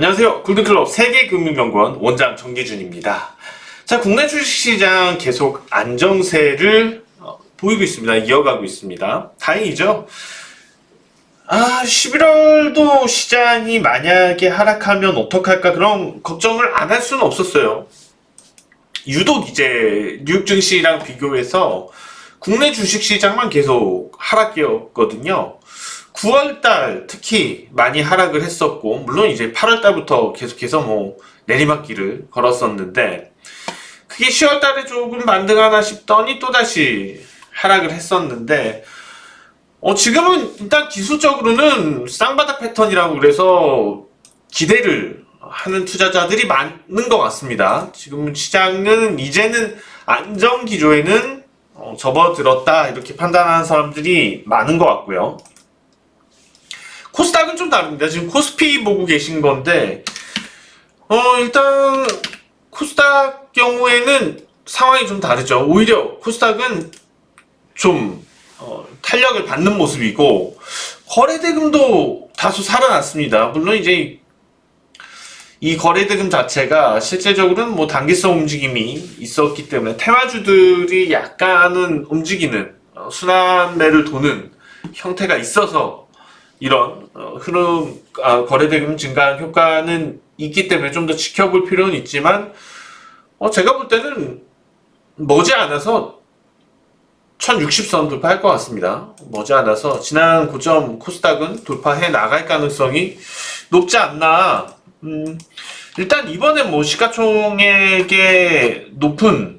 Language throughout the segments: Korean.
안녕하세요. 골든클럽 세계금융연구원 원장 정기준입니다. 자, 국내 주식시장 계속 안정세를 보이고 있습니다. 이어가고 있습니다. 다행이죠. 11월도 시장이 만약에 하락하면 어떡할까 그런 걱정을 안 할 수는 없었어요. 유독 이제 뉴욕 증시랑 비교해서 국내 주식시장만 계속 하락이었거든요. 9월달 특히 많이 하락을 했었고, 물론 이제 8월달부터 계속해서 내리막길을 걸었었는데, 그게 10월달에 조금 반등하나 싶더니 또다시 하락을 했었는데, 지금은 일단 기술적으로는 쌍바닥 패턴이라고 그래서 기대를 하는 투자자들이 많은 것 같습니다. 지금 시장은 이제는 안정 기조에는 접어들었다 이렇게 판단하는 사람들이 많은 것 같고요. 코스닥은 좀 다릅니다. 지금 코스피 보고 계신 건데, 일단 코스닥 경우에는 상황이 좀 다르죠. 오히려 코스닥은 좀 탄력을 받는 모습이고, 거래대금도 다소 살아났습니다. 물론 이제 이 거래대금 자체가 실제적으로는 단기성 움직임이 있었기 때문에 테마주들이 약간은 움직이는 순환매를 도는 형태가 있어서 이런 흐름, 거래대금 증가 효과는 있기 때문에 좀 더 지켜볼 필요는 있지만, 제가 볼 때는 머지않아서 1060선 돌파할 것 같습니다. 머지않아서 지난 고점 코스닥은 돌파해 나갈 가능성이 높지 않나. 일단 이번에 시가총액의 높은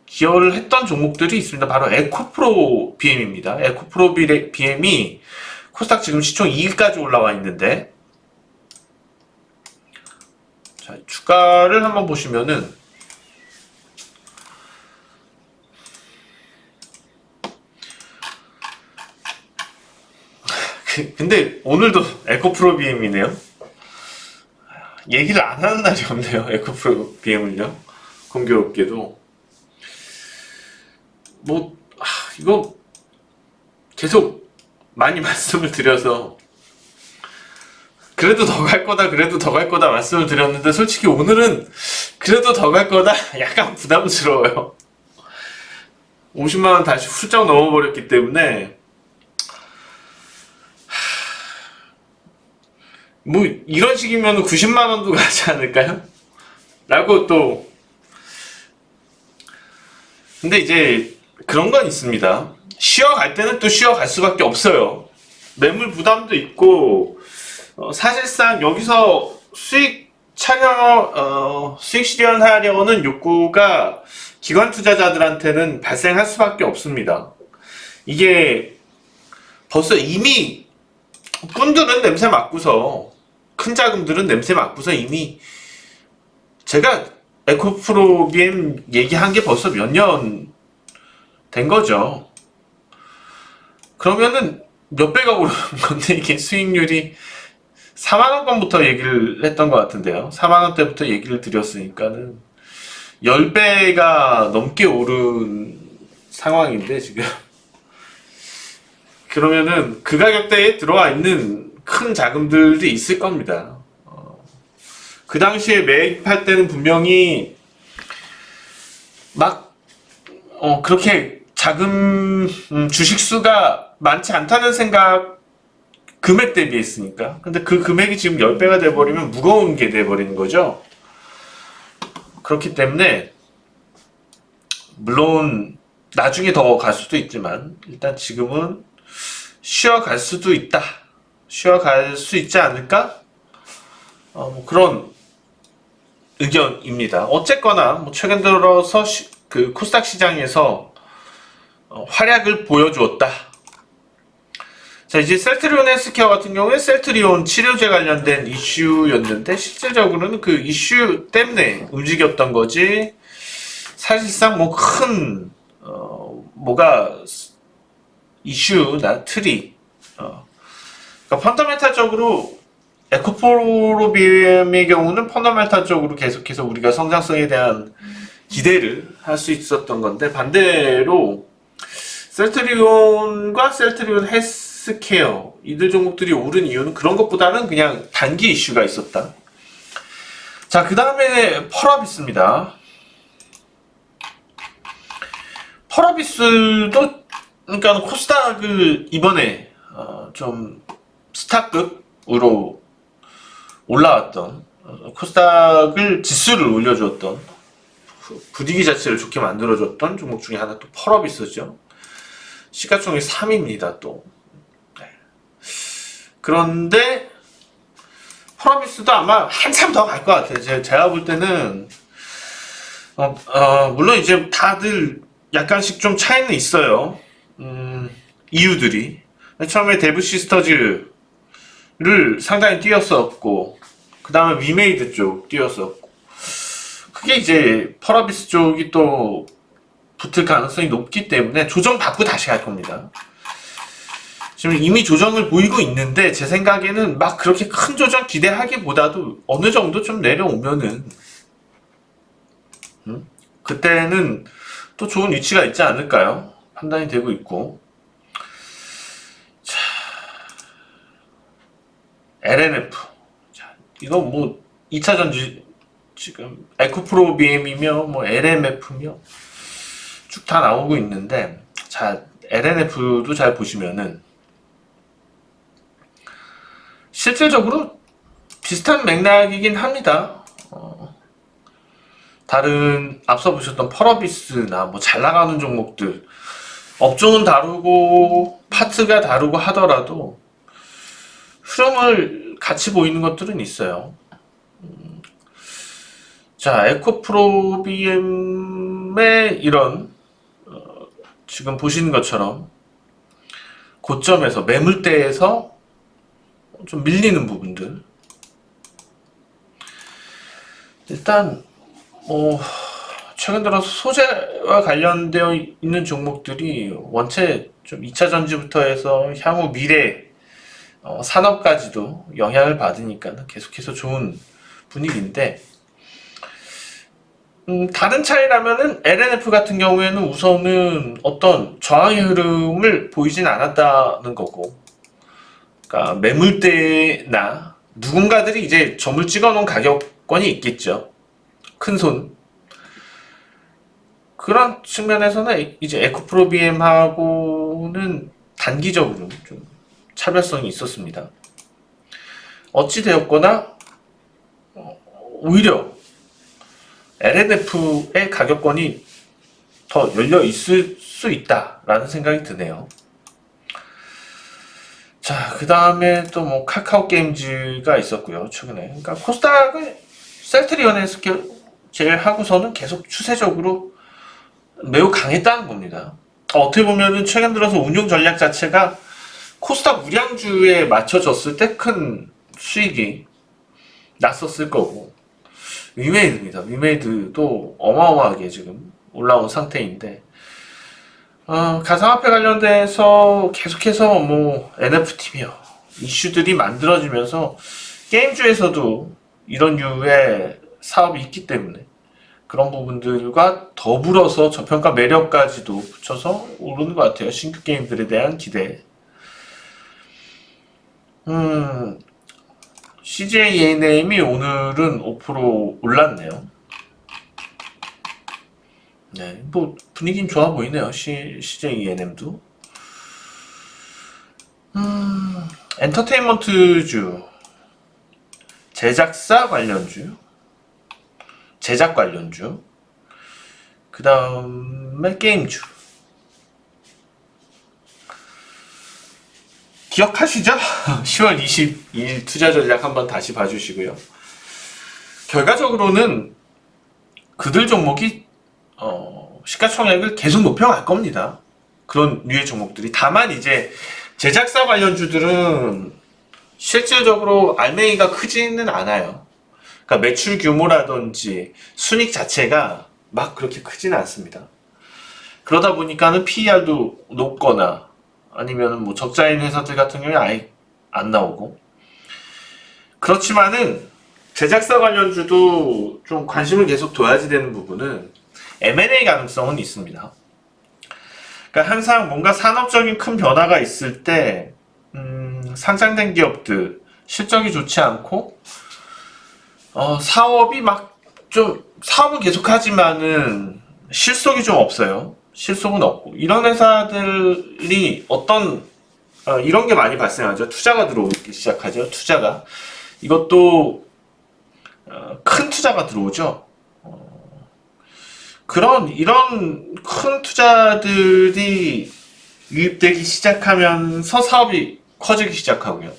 기여를 했던 종목들이 있습니다. 바로 에코프로 BM입니다. 에코프로 BM이 코스닥 지금 시총 2위까지 올라와 있는데, 자, 주가를 한번 보시면은 근데 오늘도 에코프로 BM이네요. 얘기를 안 하는 날이 없네요. 에코프로 BM을요. 공교롭게도. 이거 계속 많이 말씀을 드려서 그래도 더 갈 거다, 그래도 더 갈 거다 말씀을 드렸는데, 솔직히 오늘은 그래도 더 갈 거다 약간 부담스러워요. 50만원 다시 훌쩍 넘어버렸기 때문에 이런 식이면 90만원도 가지 않을까요? 라고 또. 근데 이제 그런 건 있습니다. 쉬어갈 때는 또 쉬어갈 수밖에 없어요. 매물 부담도 있고, 사실상 여기서 수익 실현하려는 욕구가 기관 투자자들한테는 발생할 수밖에 없습니다. 이게 벌써 이미 꾼들은 냄새 맡고서, 큰 자금들은 냄새 맡고서 이미 제가 에코프로 BM 얘기한 게 벌써 몇 년 된 거죠. 그러면은 몇 배가 오르는 건데, 이게 수익률이 4만원권부터 얘기를 했던 것 같은데요. 4만원대부터 얘기를 드렸으니까는 10배가 넘게 오른 상황인데, 지금. 그러면은 그 가격대에 들어와 있는 큰 자금들이 있을 겁니다. 그 당시에 매입할 때는 분명히 그렇게 자금 주식 수가 많지 않다는 생각, 금액 대비했으니까. 근데 그 금액이 지금 10배가 돼버리면 무거운 게 돼버리는 거죠. 그렇기 때문에 물론 나중에 더 갈 수도 있지만, 일단 지금은 쉬어갈 수도 있다, 쉬어갈 수 있지 않을까, 그런 의견입니다. 어쨌거나 최근 들어서 그 코스닥 시장에서 활약을 보여주었다. 자, 이제 셀트리온 헬스케어 같은 경우에 셀트리온 치료제 관련된 이슈였는데, 실질적으로는 그 이슈 때문에 움직였던 거지, 사실상 큰 뭐가 이슈나 틀이, 그러니까 펀더멘탈적으로 에코프로 BM의 경우는 펀더멘탈적으로 계속해서 우리가 성장성에 대한 기대를 할 수 있었던 건데, 반대로 셀트리온과 셀트리온 헬스 헬스케어 이들 종목들이 오른 이유는 그런 것보다는 그냥 단기 이슈가 있었다. 자, 그 다음에 펄어비스입니다. 펄어비스도 그러니까 코스닥을 이번에 좀 스타급으로 올라왔던 코스닥을 지수를 올려주었던 분위기 자체를 좋게 만들어줬던 종목 중에 하나 또 펄어비스죠. 시가총액 3위입니다. 또 그런데 펄어비스도 아마 한참 더 갈 것 같아요. 제가 볼 때는 물론 이제 다들 약간씩 좀 차이는 있어요. 이유들이 처음에 데브 시스터즈를 상당히 뛰었었고 그 다음에 위메이드 쪽 뛰었었고 그게 이제 펄어비스 쪽이 또 붙을 가능성이 높기 때문에 조정 받고 다시 갈 겁니다. 지금 이미 조정을 보이고 있는데 제 생각에는 막 그렇게 큰 조정 기대하기보다도 어느 정도 좀 내려오면은 그때는 또 좋은 위치가 있지 않을까요? 판단이 되고 있고. 자, LNF. 자, 이거 뭐 2차 전지 지금 에코프로 BM이며 뭐 LMF며 쭉 다 나오고 있는데 자, LNF도 잘 보시면은 실질적으로 비슷한 맥락이긴 합니다. 다른 앞서 보셨던 펄어비스나 뭐 잘 나가는 종목들 업종은 다르고 파트가 다르고 하더라도 흐름을 같이 보이는 것들은 있어요. 자, 에코프로 BM의 이런 지금 보시는 것처럼 고점에서 매물대에서 좀 밀리는 부분들 일단 최근 들어 소재와 관련되어 있는 종목들이 원체 좀 2차 전지부터 해서 향후 미래 산업까지도 영향을 받으니까 계속해서 좋은 분위기인데 다른 차이라면은 LNF 같은 경우에는 우선은 어떤 저항의 흐름을 보이진 않았다는 거고 그러니까 매물대나 누군가들이 이제 점을 찍어 놓은 가격권이 있겠죠. 큰손 그런 측면에서는 이제 에코프로 BM하고는 단기적으로 좀 차별성이 있었습니다. 어찌 되었거나 오히려 LNF의 가격권이 더 열려 있을 수 있다라는 생각이 드네요. 자, 그 다음에 또 뭐 카카오 게임즈가 있었고요. 최근에 그러니까 코스닥을 셀트리온에 제외하고서는 계속 추세적으로 매우 강했다는 겁니다. 어떻게 보면은 최근 들어서 운용 전략 자체가 코스닥 우량주에 맞춰졌을 때 큰 수익이 났었을 거고 위메이드입니다. 위메이드도 어마어마하게 지금 올라온 상태인데 가상화폐 관련돼서 계속해서 뭐 NFT며 이슈들이 만들어지면서 게임주에서도 이런 류의 사업이 있기 때문에 그런 부분들과 더불어서 저평가 매력까지도 붙여서 오르는 것 같아요. 신규 게임들에 대한 기대. CJ ENM이 오늘은 5% 올랐네요. 네, 뭐 분위기는 좋아 보이네요. CJ ENM도. 엔터테인먼트주, 제작사 관련주, 제작 관련주, 그 다음에 게임주. 기억하시죠? 10월 22일 투자 전략 한번 다시 봐주시고요. 결과적으로는 그들 종목이 시가총액을 계속 높여갈 겁니다. 그런 류의 종목들이. 다만 이제 제작사 관련주들은 실질적으로 알맹이가 크지는 않아요. 그러니까 매출 규모라든지 순익 자체가 막 그렇게 크지는 않습니다. 그러다 보니까는 PER도 높거나 아니면 뭐 적자인 회사들 같은 경우에 아예 안 나오고 그렇지만은 제작사 관련주도 좀 관심을 계속 둬야지 되는 부분은 M&A 가능성은 있습니다. 그러니까 항상 뭔가 산업적인 큰 변화가 있을 때 상장된 기업들 실적이 좋지 않고 사업이 막 좀 사업은 계속하지만은 실속이 좀 없어요. 실속은 없고 이런 회사들이 이런 게 많이 발생하죠. 투자가 들어오기 시작하죠. 투자가 이것도 큰 투자가 들어오죠. 이런 큰 투자들이 유입되기 시작하면서 사업이 커지기 시작하고요.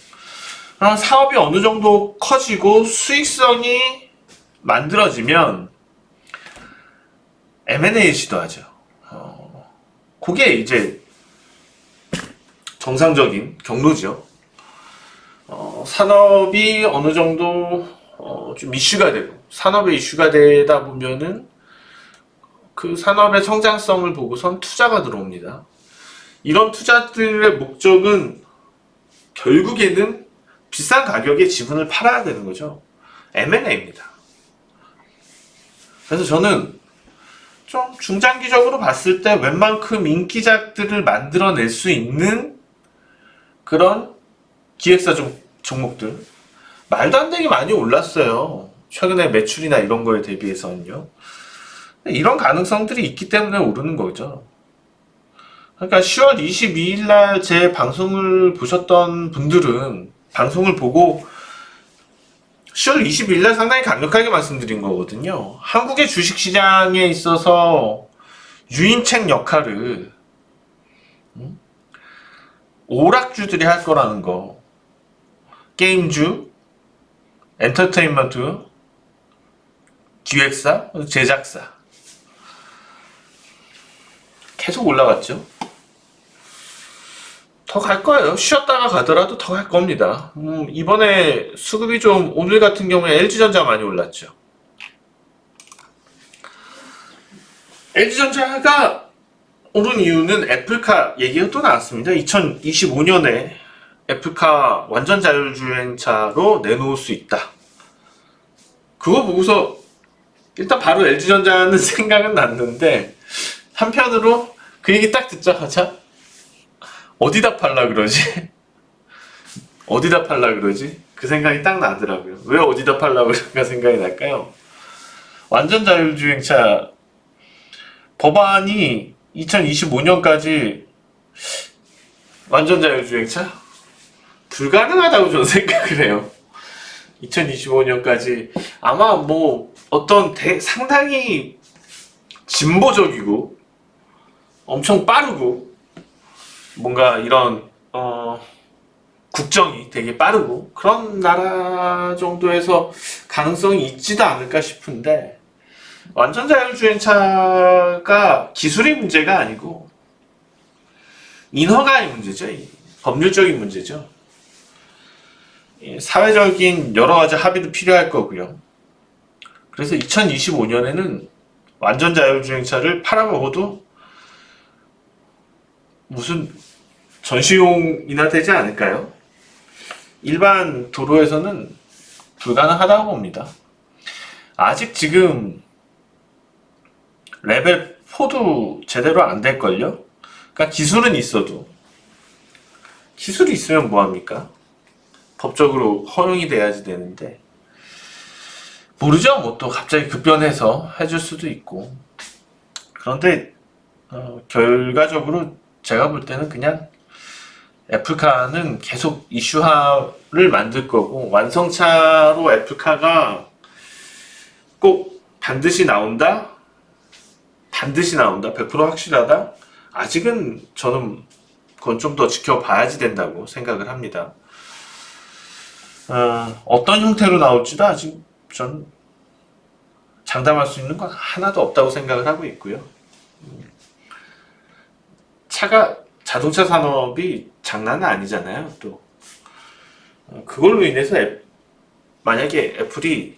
그럼 사업이 어느 정도 커지고 수익성이 만들어지면 M&A 시도하죠. 그게 이제 정상적인 경로죠. 산업이 어느 정도 좀 이슈가 되고 산업의 이슈가 되다 보면은 그 산업의 성장성을 보고선 투자가 들어옵니다. 이런 투자들의 목적은 결국에는 비싼 가격에 지분을 팔아야 되는 거죠. M&A입니다. 그래서 저는 좀 중장기적으로 봤을 때 웬만큼 인기작들을 만들어낼 수 있는 그런 기획사 종목들 말도 안 되게 많이 올랐어요. 최근에 매출이나 이런 거에 대비해서는요. 이런 가능성들이 있기 때문에 오르는 거죠. 그러니까 10월 22일 날 제 방송을 보셨던 분들은 방송을 보고 10월 22일 날 상당히 강력하게 말씀드린 거거든요. 한국의 주식시장에 있어서 유인책 역할을 오락주들이 할 거라는 거. 게임주, 엔터테인먼트, 기획사, 제작사 계속 올라갔죠. 더 갈 거예요. 쉬었다가 가더라도 더 갈 겁니다. 이번에 수급이 좀 오늘 같은 경우에 LG전자 많이 올랐죠. LG전자가 오른 이유는 애플카 얘기가 또 나왔습니다. 2025년에 애플카 완전 자율주행차로 내놓을 수 있다. 그거 보고서 일단 바로 LG전자는 생각은 났는데 한편으로 그 얘기 딱 듣자마자 어디다 팔라 그러지? 어디다 팔라 그러지? 그 생각이 딱 나더라고요. 왜 어디다 팔라 그럴까 생각이 날까요? 완전 자율주행차 법안이 2025년까지 완전 자율주행차? 불가능하다고 저는 생각을 해요. 2025년까지 아마 뭐 어떤 상당히 진보적이고 엄청 빠르고 뭔가 이런 국정이 되게 빠르고 그런 나라 정도에서 가능성이 있지도 않을까 싶은데 완전 자율주행차가 기술의 문제가 아니고 인허가의 문제죠. 법률적인 문제죠. 사회적인 여러 가지 합의도 필요할 거고요. 그래서 2025년에는 완전 자율주행차를 팔아먹어도 무슨 전시용이나 되지 않을까요? 일반 도로에서는 불가능하다고 봅니다. 아직 지금 레벨 4도 제대로 안 될걸요? 그러니까 기술은 있어도 기술이 있으면 뭐합니까? 법적으로 허용이 돼야지 되는데 모르죠? 뭐 또 갑자기 급변해서 해줄 수도 있고 그런데 결과적으로 제가 볼 때는 그냥 애플카는 계속 이슈화를 만들 거고 완성차로 애플카가 꼭 반드시 나온다? 반드시 나온다? 100% 확실하다? 아직은 저는 그건 좀 더 지켜봐야지 된다고 생각을 합니다. 어떤 형태로 나올지도 아직 전 장담할 수 있는 건 하나도 없다고 생각을 하고 있고요. 자동차 산업이 장난은 아니잖아요. 또 그걸로 인해서 만약에 애플이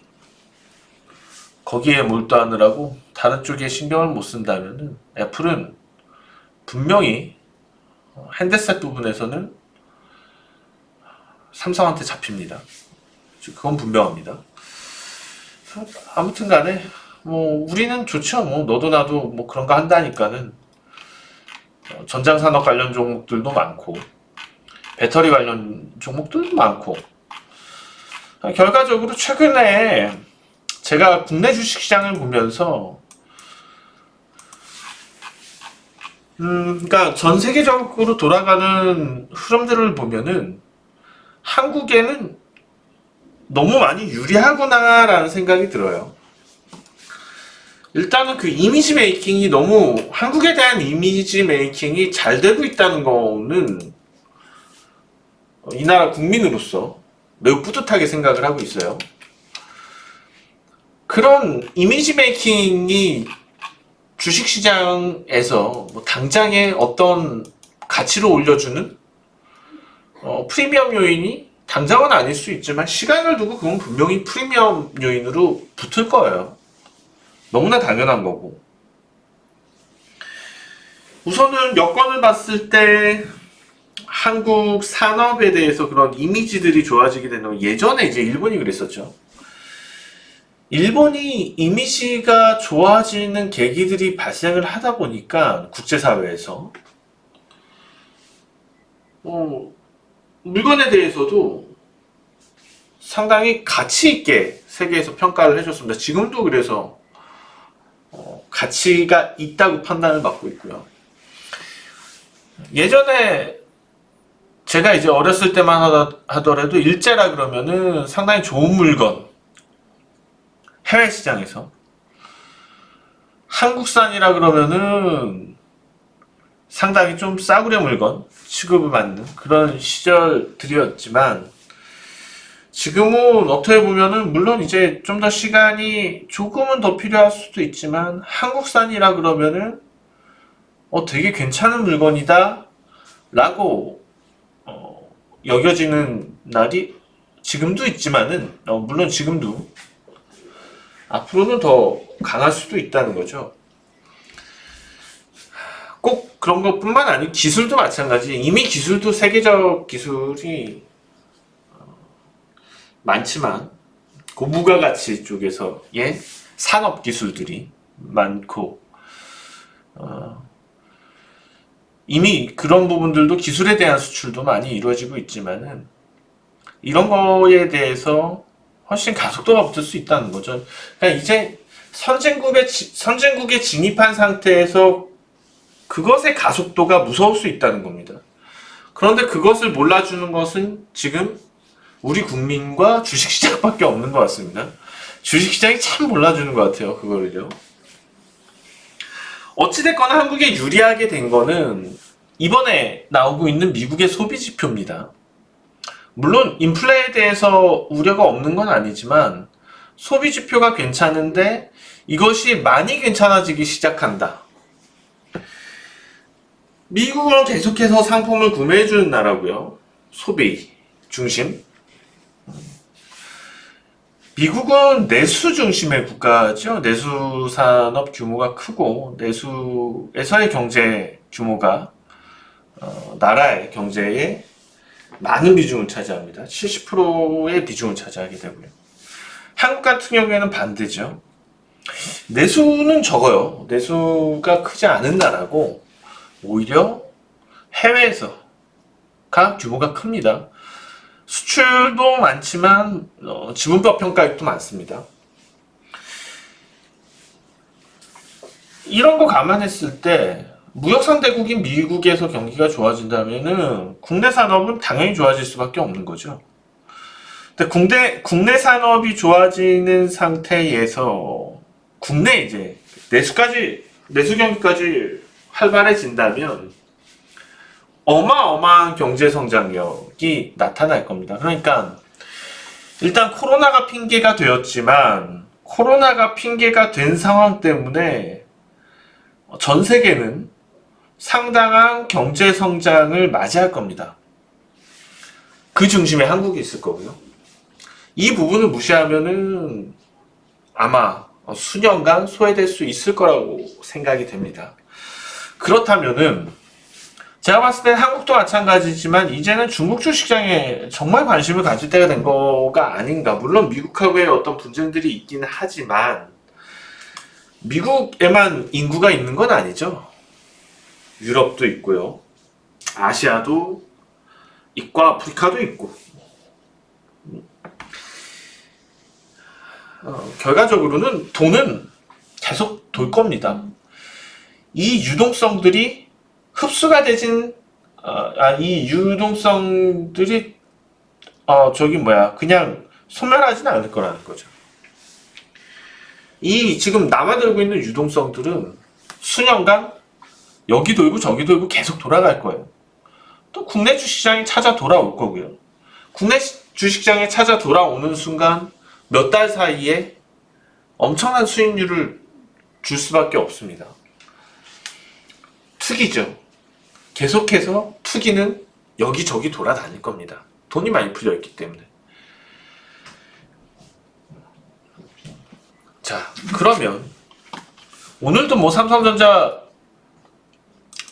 거기에 몰두하느라고 다른 쪽에 신경을 못 쓴다면은 애플은 분명히 핸드셋 부분에서는 삼성한테 잡힙니다. 그건 분명합니다. 아무튼 간에 뭐 우리는 좋죠. 뭐 너도 나도 뭐 그런 거 한다니까는 전장산업 관련 종목들도 많고 배터리 관련 종목들도 많고. 결과적으로 최근에 제가 국내 주식시장을 보면서 그러니까 전 세계적으로 돌아가는 흐름들을 보면은 한국에는 너무 많이 유리하구나라는 생각이 들어요. 일단은 그 이미지 메이킹이 너무 한국에 대한 이미지 메이킹이 잘 되고 있다는 거는 이 나라 국민으로서 매우 뿌듯하게 생각을 하고 있어요. 그런 이미지 메이킹이 주식시장에서 뭐 당장에 어떤 가치를 올려주는 프리미엄 요인이 당장은 아닐 수 있지만 시간을 두고 그건 분명히 프리미엄 요인으로 붙을 거예요. 너무나 당연한 거고. 우선은 여건을 봤을 때 한국 산업에 대해서 그런 이미지들이 좋아지게 되는 건 예전에 이제 일본이 그랬었죠. 일본이 이미지가 좋아지는 계기들이 발생을 하다 보니까 국제사회에서 물건에 대해서도 상당히 가치 있게 세계에서 평가를 해줬습니다. 지금도 그래서 가치가 있다고 판단을 받고 있고요. 예전에 제가 이제 어렸을 때만 하더라도 일제라 그러면은 상당히 좋은 물건, 해외 시장에서 한국산이라 그러면은 상당히 좀 싸구려 물건 취급을 받는 그런 시절들이었지만 지금은 어떻게 보면은 물론 이제 좀 더 시간이 조금은 더 필요할 수도 있지만 한국산이라 그러면은 되게 괜찮은 물건이다 라고 여겨지는 날이 지금도 있지만은 물론 지금도 앞으로는 더 강할 수도 있다는 거죠. 꼭 그런 것뿐만 아니고 기술도 마찬가지. 이미 기술도 세계적 기술이 많지만 고부가 가치 쪽에서의 산업 기술들이 많고 이미 그런 부분들도 기술에 대한 수출도 많이 이루어지고 있지만은 이런 거에 대해서 훨씬 가속도가 붙을 수 있다는 거죠. 그러니까 이제 선진국에 진입한 상태에서 그것의 가속도가 무서울 수 있다는 겁니다. 그런데 그것을 몰라주는 것은 지금 우리 국민과 주식시장밖에 없는 것 같습니다. 주식시장이 참 몰라주는 것 같아요. 그거를요. 어찌됐거나 한국에 유리하게 된 거는 이번에 나오고 있는 미국의 소비지표입니다. 물론 인플레에 대해서 우려가 없는 건 아니지만 소비지표가 괜찮은데 이것이 많이 괜찮아지기 시작한다. 미국은 계속해서 상품을 구매해주는 나라고요. 소비 중심. 미국은 내수 중심의 국가죠. 내수 산업 규모가 크고 내수에서의 경제 규모가 나라의 경제에 많은 비중을 차지합니다. 70%의 비중을 차지하게 되고요. 한국 같은 경우에는 반대죠. 내수는 적어요. 내수가 크지 않은 나라고 오히려 해외에서가 규모가 큽니다. 수출도 많지만 지분법 평가액도 많습니다. 이런 거 감안했을 때 무역 상대국인 미국에서 경기가 좋아진다면은 국내 산업은 당연히 좋아질 수밖에 없는 거죠. 근데 국내 산업이 좋아지는 상태에서 국내 이제 내수 경기까지 활발해진다면 어마어마한 경제 성장력이 나타날 겁니다. 그러니까 일단 코로나가 핑계가 되었지만 코로나가 핑계가 된 상황 때문에 전 세계는 상당한 경제 성장을 맞이할 겁니다. 그 중심에 한국이 있을 거고요. 이 부분을 무시하면은 아마 수년간 소외될 수 있을 거라고 생각이 됩니다. 그렇다면은 제가 봤을 때 한국도 마찬가지지만 이제는 중국 주식시장에 정말 관심을 가질 때가 된 거가 아닌가. 물론 미국하고의 어떤 분쟁들이 있긴 하지만 미국에만 인구가 있는 건 아니죠. 유럽도 있고요. 아시아도 이과 아프리카도 있고. 결과적으로는 돈은 계속 돌 겁니다. 이 유동성들이 흡수가 되진 이 유동성들이 그냥 소멸하지는 않을 거라는 거죠. 이 지금 남아들고 있는 유동성들은 수년간 여기 돌고 저기 돌고 계속 돌아갈 거예요. 또 국내 주식시장이 찾아 돌아올 거고요. 국내 주식시장에 찾아 돌아오는 순간 몇 달 사이에 엄청난 수익률을 줄 수밖에 없습니다. 투기죠. 계속해서 투기는 여기저기 돌아다닐 겁니다. 돈이 많이 풀려있기 때문에. 자, 그러면 오늘도 뭐 삼성전자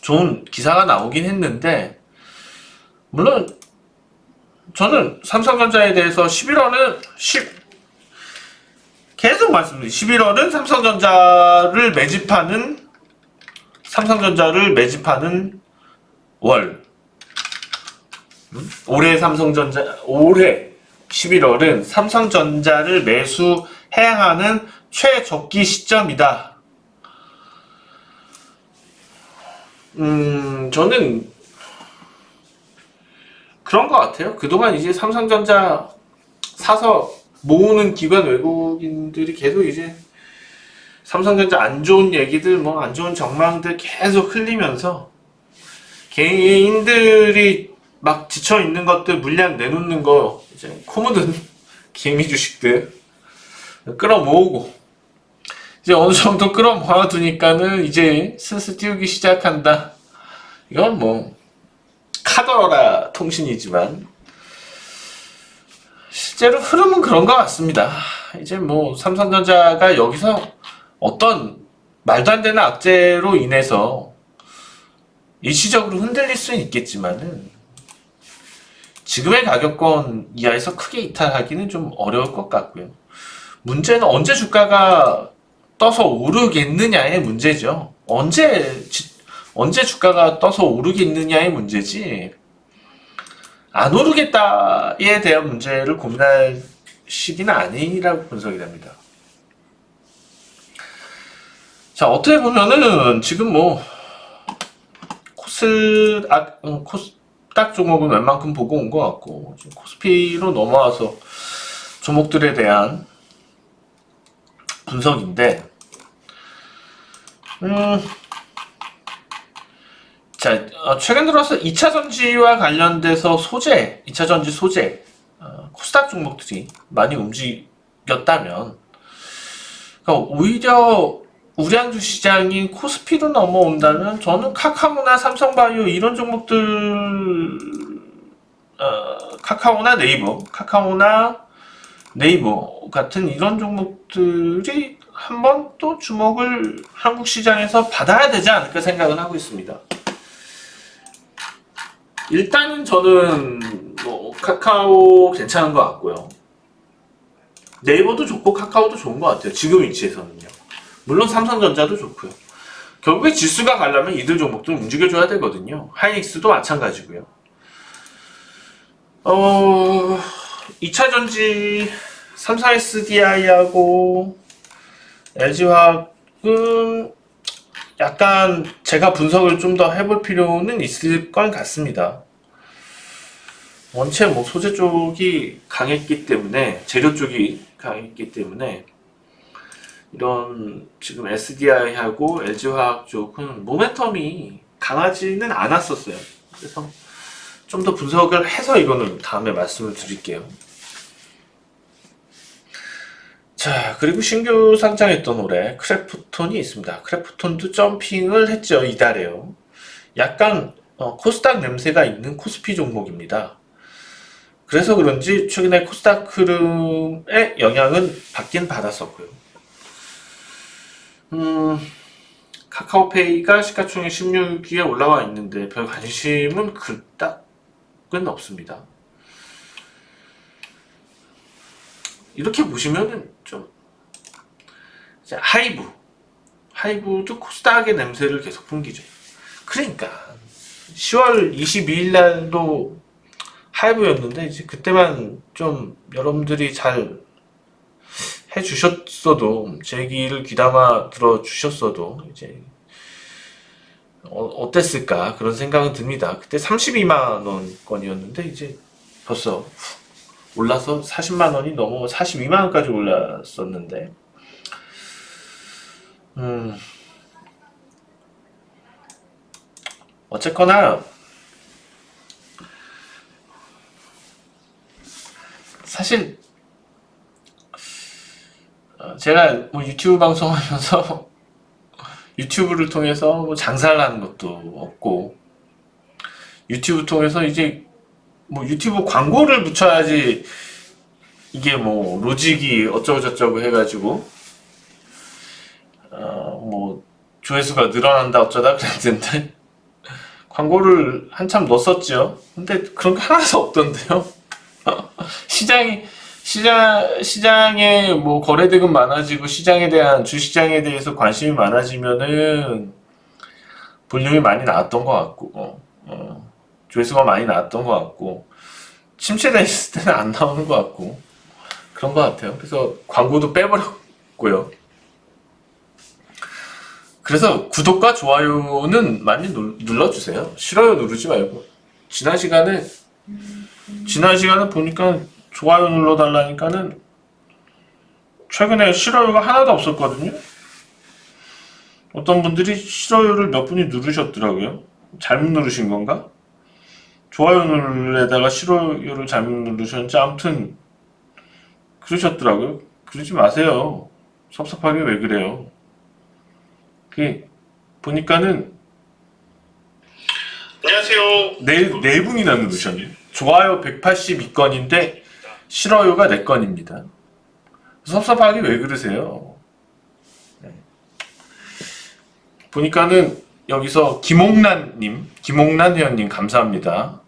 좋은 기사가 나오긴 했는데, 물론 저는 삼성전자에 대해서 11월은 계속 말씀드립니다. 11월은 삼성전자를 매집하는 월. 올해 11월은 삼성전자를 매수해야 하는 최적기 시점이다. 저는 그런 것 같아요. 그동안 이제 삼성전자 사서 모으는 기관 외국인들이 계속 이제 삼성전자 안 좋은 얘기들, 안 좋은 전망들 계속 흘리면서 개인들이 막 지쳐 있는 것들 물량 내놓는 거 이제 코 묻은 개미 주식들 끌어모으고, 이제 어느 정도 끌어모아 두니까는 이제 슬슬 띄우기 시작한다. 이건 뭐 카더라 통신이지만 실제로 흐름은 그런 것 같습니다. 이제 뭐 삼성전자가 여기서 어떤 말도 안 되는 악재로 인해서 일시적으로 흔들릴 수는 있겠지만은 지금의 가격권 이하에서 크게 이탈하기는 좀 어려울 것 같고요. 문제는 언제 주가가 떠서 오르겠느냐의 문제죠. 언제 주가가 떠서 오르겠느냐의 문제지, 안 오르겠다에 대한 문제를 고민할 시기는 아니라고 분석이 됩니다. 자, 어떻게 보면은 지금 뭐 코스닥 종목은 웬만큼 보고 온 것 같고, 지금 코스피로 넘어와서 종목들에 대한 분석인데, 자, 최근 들어서 2차전지와 관련돼서 2차전지 소재, 코스닥 종목들이 많이 움직였다면, 그러니까 오히려 우량주 시장인 코스피로 넘어온다면 저는 카카오나 삼성바이오 이런 종목들, 카카오나 네이버 같은 이런 종목들이 한번 또 주목을 한국 시장에서 받아야 되지 않을까 생각은 하고 있습니다. 일단은 저는 뭐 카카오 괜찮은 것 같고요. 네이버도 좋고 카카오도 좋은 것 같아요. 지금 위치에서는요. 물론 삼성전자도 좋고요. 결국에 지수가 가려면 이들 종목들 움직여줘야 되거든요. 하이닉스도 마찬가지고요. 2차전지 삼성 SDI하고 LG화학은 약간 제가 분석을 좀 더 해볼 필요는 있을 것 같습니다. 원체 뭐 소재 쪽이 강했기 때문에, 재료 쪽이 강했기 때문에 이런 지금 SDI하고 LG화학 쪽은 모멘텀이 강하지는 않았었어요. 그래서 좀 더 분석을 해서 이거는 다음에 말씀을 드릴게요. 자, 그리고 신규 상장했던 올해 크래프톤이 있습니다. 크래프톤도 점핑을 했죠, 이달에요. 약간 코스닥 냄새가 있는 코스피 종목입니다. 그래서 그런지 최근에 코스닥 흐름의 영향은 받긴 받았었고요. 카카오페이가 시가총액 16위에 올라와 있는데 별 관심은 그닥은 없습니다. 이렇게 보시면은 좀 하이브도 코스닥의 냄새를 계속 풍기죠. 그러니까 10월 22일 날도 하이브였는데 이제 그때만 좀 여러분들이 잘 해주셨어도 제 얘기를 귀담아 들어주셨어도 이제 어땠을까 그런 생각은 듭니다. 그때 32만 원권이었는데 이제 벌써 올라서 40만 원이 넘어 42만 원까지 올랐었는데 어쨌거나 사실 제가 뭐 유튜브 방송하면서 유튜브를 통해서 뭐 장사를 하는 것도 없고 유튜브 통해서 이제 뭐 유튜브 광고를 붙여야지 이게 뭐 로직이 어쩌고 저쩌고 해가지고 뭐 조회수가 늘어난다 어쩌다 그랬는데 광고를 한참 넣었었죠. 근데 그런 게 하나도 없던데요. 시장에 뭐 거래대금 많아지고 시장에 대한 주시장에 대해서 관심이 많아지면은 볼륨이 많이 나왔던 것 같고 조회수가 많이 나왔던 것 같고 침체돼 있을 때는 안 나오는 것 같고 그런 것 같아요. 그래서 광고도 빼버렸고요. 그래서 구독과 좋아요는 많이 눌러주세요. 싫어요 누르지 말고. 지난 시간에 보니까 좋아요 눌러달라니까는 최근에 싫어요가 하나도 없었거든요. 어떤 분들이 싫어요를 몇 분이 누르셨더라고요. 잘못 누르신 건가? 좋아요 누르려다가 싫어요를 잘못 누르셨는지 아무튼 그러셨더라고요. 그러지 마세요. 섭섭하게 왜 그래요? 그게 보니까는 안녕하세요. 네 분이나 누르셨네요. 좋아요 182건인데 싫어요가 4건입니다. 섭섭하게 왜 그러세요? 네. 보니까는 여기서 김옥란 회원님 감사합니다.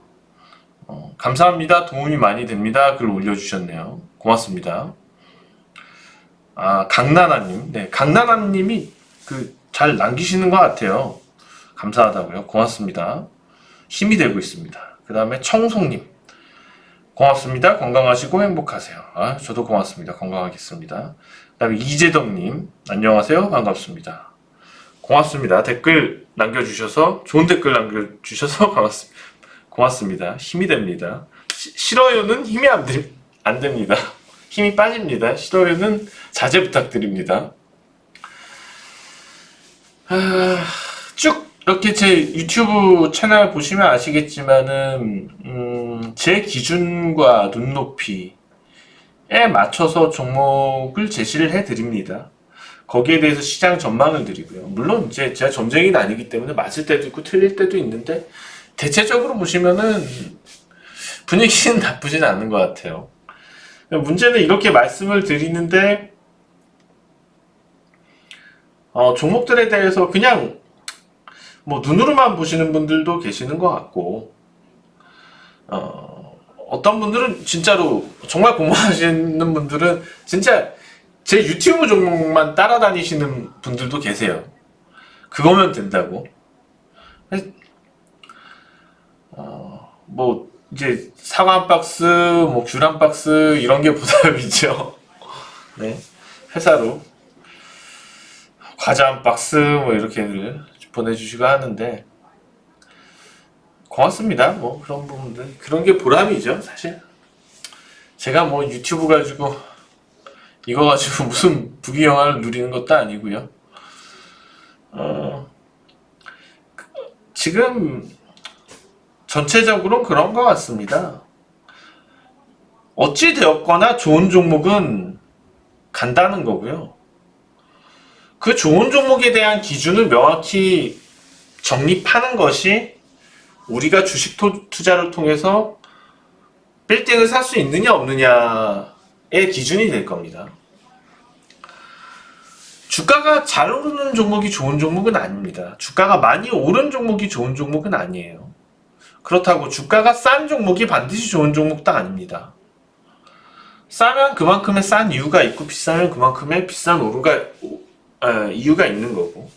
감사합니다. 도움이 많이 됩니다. 글 올려주셨네요. 고맙습니다. 강나나님. 네, 강나나님이 잘 남기시는 것 같아요. 감사하다고요. 고맙습니다. 힘이 되고 있습니다. 그 다음에 청송님. 고맙습니다. 건강하시고 행복하세요. 저도 고맙습니다. 건강하겠습니다. 그 다음에 이재덕님. 안녕하세요. 반갑습니다. 고맙습니다. 댓글 남겨주셔서 좋은 댓글 남겨주셔서 고맙습니다. 힘이 됩니다. 싫어요는 힘이 안 됩니다. 힘이 빠집니다. 싫어요는 자제 부탁드립니다. 쭉 이렇게 제 유튜브 채널 보시면 아시겠지만은 제 기준과 눈높이에 맞춰서 종목을 제시를 해드립니다. 거기에 대해서 시장 전망을 드리고요. 물론 이제 제가 점쟁이는 아니기 때문에 맞을 때도 있고 틀릴 때도 있는데 대체적으로 보시면은 분위기는 나쁘진 않은 것 같아요. 문제는 이렇게 말씀을 드리는데 종목들에 대해서 그냥 뭐 눈으로만 보시는 분들도 계시는 것 같고 어떤 분들은 진짜로 정말 공부하시는 분들은 진짜 제 유튜브 종목만 따라다니시는 분들도 계세요. 그거면 된다고. 뭐 이제 사과 한 박스, 뭐 귤 한 박스 이런 게 보답이죠. 네, 회사로 과자 한 박스 뭐 이렇게 보내주시고 하는데 고맙습니다. 뭐 그런 부분들 그런 게 보람이죠. 사실 제가 뭐 유튜브 가지고 이거 가지고 무슨 부귀영화를 누리는 것도 아니고요. 지금 전체적으로 그런 것 같습니다. 어찌 되었거나 좋은 종목은 간다는 거고요. 그 좋은 종목에 대한 기준을 명확히 정립하는 것이 우리가 주식 투자를 통해서 빌딩을 살 수 있느냐 없느냐의 기준이 될 겁니다. 주가가 잘 오르는 종목이 좋은 종목은 아닙니다. 주가가 많이 오른 종목이 좋은 종목은 아니에요. 그렇다고 주가가 싼 종목이 반드시 좋은 종목도 아닙니다. 싸면 그만큼의 싼 이유가 있고 비싸면 그만큼의 비싼 이유가 있는 거고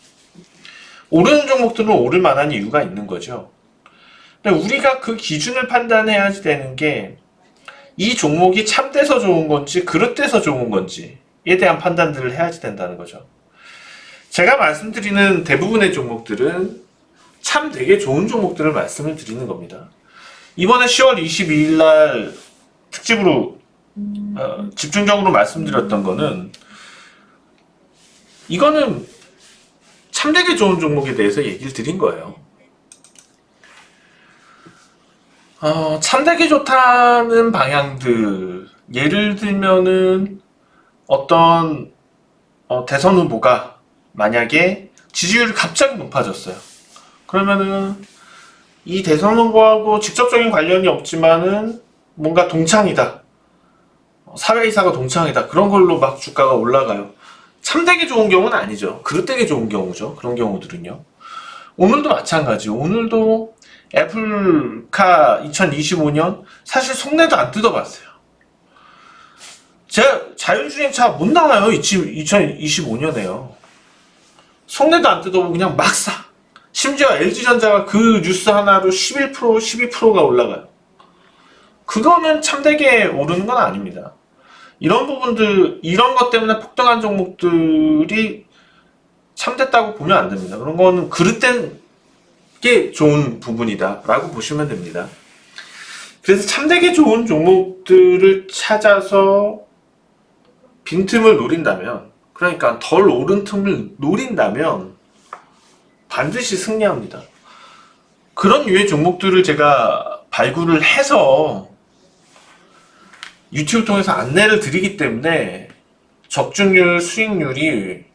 오르는 종목들은 오를 만한 이유가 있는 거죠. 근데 우리가 그 기준을 판단해야 되는 게 이 종목이 참돼서 좋은 건지 그릇돼서 좋은 건지에 대한 판단들을 해야지 된다는 거죠. 제가 말씀드리는 대부분의 종목들은 참 되게 좋은 종목들을 말씀을 드리는 겁니다. 이번에 10월 22일 날 특집으로 집중적으로 말씀드렸던 거는 이거는 참 되게 좋은 종목에 대해서 얘기를 드린 거예요. 참되게 좋다는 방향들, 예를 들면은 어떤 대선 후보가 만약에 지지율이 갑자기 높아졌어요. 그러면은 이 대선 후보하고 직접적인 관련이 없지만은 뭔가 동창이다, 사회이사가 동창이다, 그런 걸로 막 주가가 올라가요. 참되게 좋은 경우는 아니죠. 그릇되게 좋은 경우죠. 그런 경우들은요. 오늘도 마찬가지. 오늘도 애플카 2025년 사실 속내도 안 뜯어봤어요. 제가 자율주행차 못 나와요. 2025년에요. 속내도 안 뜯어보고 그냥 막 사. 심지어 LG전자가 그 뉴스 하나로 11%, 12%가 올라가요. 그거는 참되게 오르는 건 아닙니다. 이런 부분들, 이런 것 때문에 폭등한 종목들이 참됐다고 보면 안 됩니다. 그런 거는 그릇된 게 좋은 부분이다 라고 보시면 됩니다. 그래서 참되게 좋은 종목들을 찾아서 빈틈을 노린다면, 그러니까 덜 오른 틈을 노린다면 반드시 승리합니다. 그런 유의 종목들을 제가 발굴을 해서 유튜브 통해서 안내를 드리기 때문에 적중률, 수익률이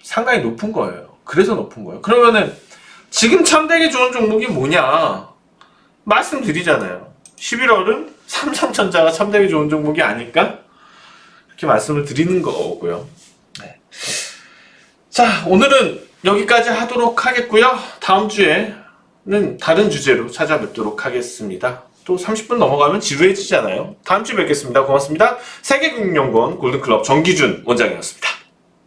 상당히 높은 거예요. 그래서 높은 거예요. 그러면은 지금 참되게 좋은 종목이 뭐냐 말씀드리잖아요. 11월은 삼성전자가 참되게 좋은 종목이 아닐까? 이렇게 말씀을 드리는 거고요. 네. 자, 오늘은 여기까지 하도록 하겠고요. 다음 주에는 다른 주제로 찾아뵙도록 하겠습니다. 또 30분 넘어가면 지루해지잖아요. 다음 주에 뵙겠습니다. 고맙습니다. 세계금융연구원 골든클럽 정기준 원장이었습니다.